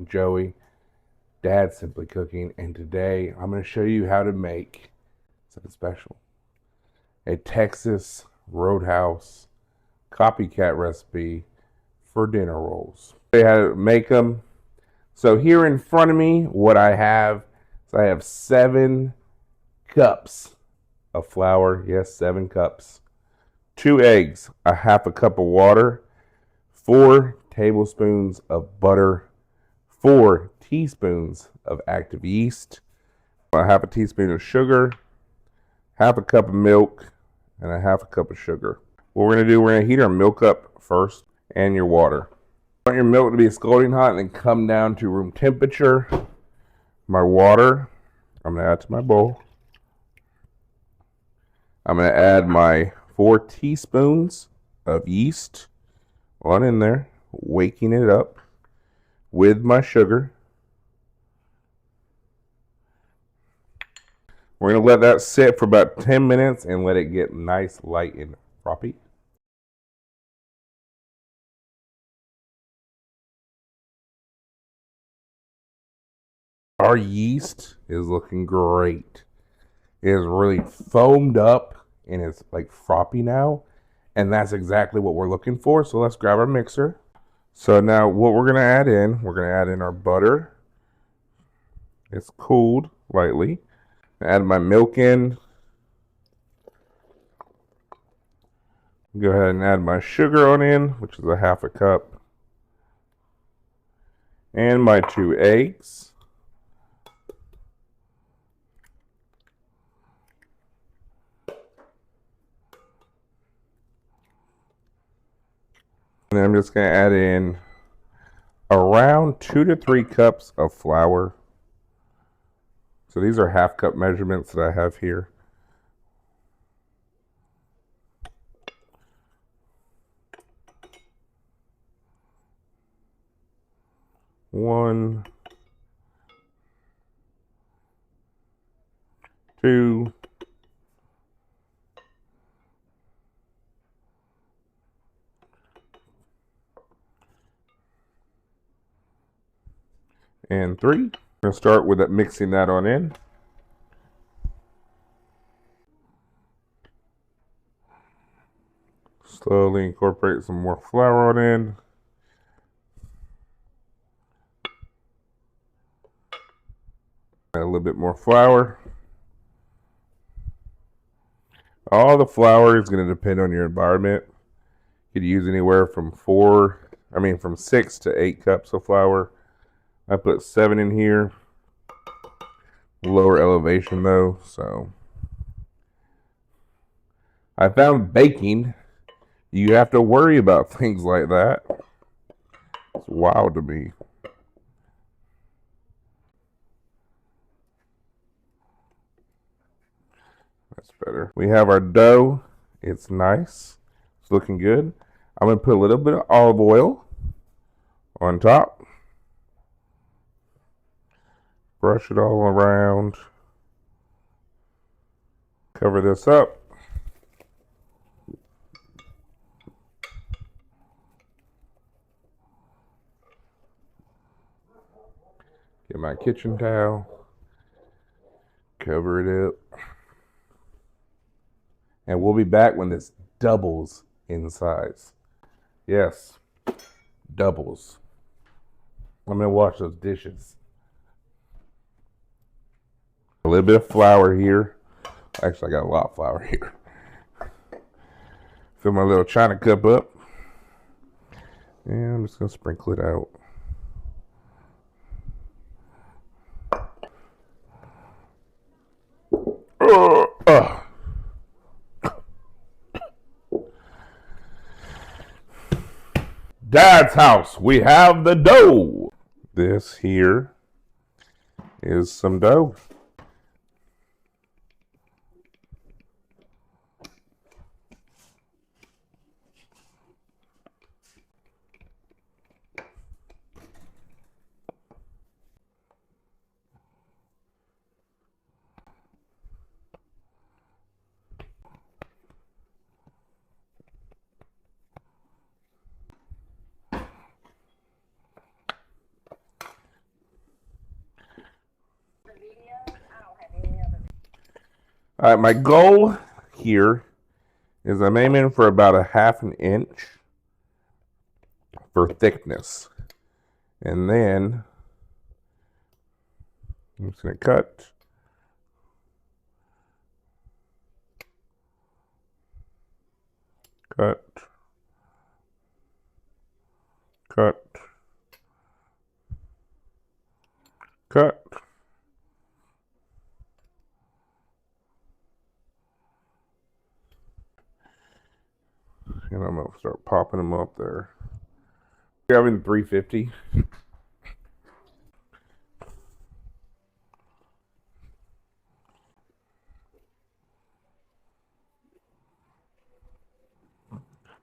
I'm Joey, Dad's Simply Cooking, and today I'm going to show you how to make something special. A Texas Roadhouse copycat recipe for dinner rolls. Show you how to make them. So here in front of me, what I have is I have 7 cups of flour. Yes, 7 cups. 2 eggs, a half a cup of water, 4 tablespoons of butter, 4 teaspoons of active yeast, a half a teaspoon of sugar, half a cup of milk, and a half a cup of sugar. What we're going to do, we're going to heat our milk up first and your water. I want your milk to be scalding hot and then come down to room temperature. My water, I'm going to add to my bowl. I'm going to add my 4 teaspoons of yeast on in there, waking it up with my sugar. We're going to let that sit for about 10 minutes and let it get nice, light, and frothy. Our yeast is looking great. It is really foamed up and it's like frothy now. And that's exactly what we're looking for. So let's grab our mixer. So now what we're going to add in, we're going to add in our butter. It's cooled lightly. Add my milk in. Go ahead and add my sugar on in, which is a half a cup. And my 2 eggs. And I'm just going to add in around 2 to 3 cups of flour. So these are half cup measurements that I have here. One, 2, and 3. I'm going to start with mixing that on in. Slowly incorporate some more flour on in. Add a little bit more flour. All the flour is going to depend on your environment. You could use anywhere from 6 to 8 cups of flour. I put 7 in here. Lower elevation though, so. I found baking, you have to worry about things like that. It's wild to me. That's better. We have our dough. It's nice. It's looking good. I'm going to put a little bit of olive oil on top. Brush it all around. Cover this up. Get my kitchen towel. Cover it up. And we'll be back when this doubles in size. Yes, doubles. I'm going to wash those dishes. A little bit of flour here. Actually, I got a lot of flour here. Fill my little china cup up. And I'm just going to sprinkle it out. Dad's house, we have the dough. This here is some dough. All right, my goal here is I'm aiming for about a 1/2 inch for thickness. And then I'm just going to cut. Cut. Cut. Cut. And I'm going to start popping them up there. We're having 350.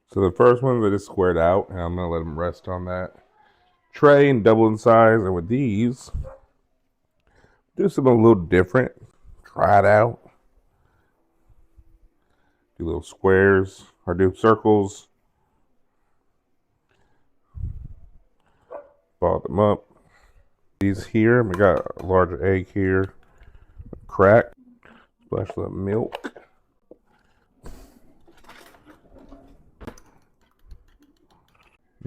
So the first ones I just squared out, and I'm going to let them rest on that tray and double in size. And with these, do something a little different. Try it out. Do little squares or do circles. Ball them up. These here, we got a larger egg here. Crack. Splash a little milk.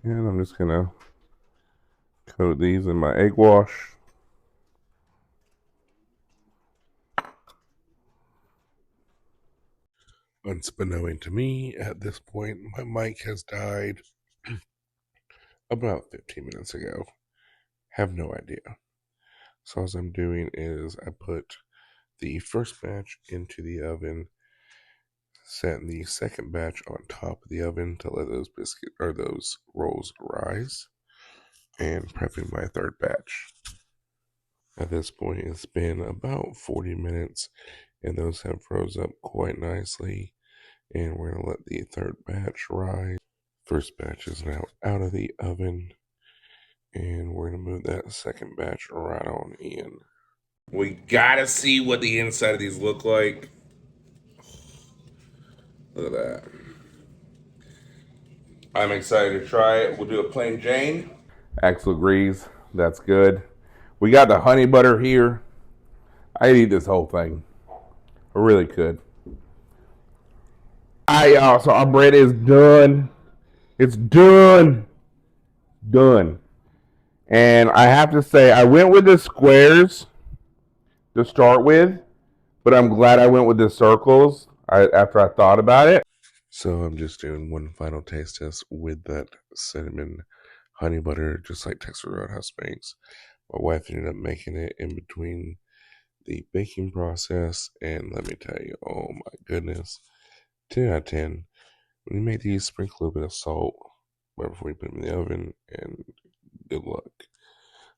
And I'm just going to coat these in my egg wash. Unbeknown to me, at this point, my mic has died about 15 minutes ago. Have no idea. So as I'm doing is I put the first batch into the oven, setting the second batch on top of the oven to let those those rolls rise, and prepping my third batch. At this point, it's been about 40 minutes, and those have froze up quite nicely. And we're gonna let the third batch rise. First batch is now out of the oven, and we're gonna move that second batch right on in. We gotta see what the inside of these look like. Look at that. I'm excited to try it. We'll do a plain Jane. Axel agrees. That's good. We got the honey butter here. I'd eat this whole thing. I really could. Alright, y'all. So our bread is done. It's done. Done. And I have to say, I went with the squares to start with, but I'm glad I went with the circles after I thought about it. So I'm just doing one final taste test with that cinnamon honey butter, just like Texas Roadhouse makes. My wife ended up making it in between the baking process, and let me tell you, oh my goodness, 10 out of 10. When you make these, sprinkle a little bit of salt right before you put them in the oven, and good luck.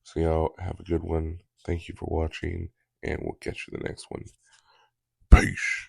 So y'all have a good one. Thank you for watching, and we'll catch you in the next one. Peace.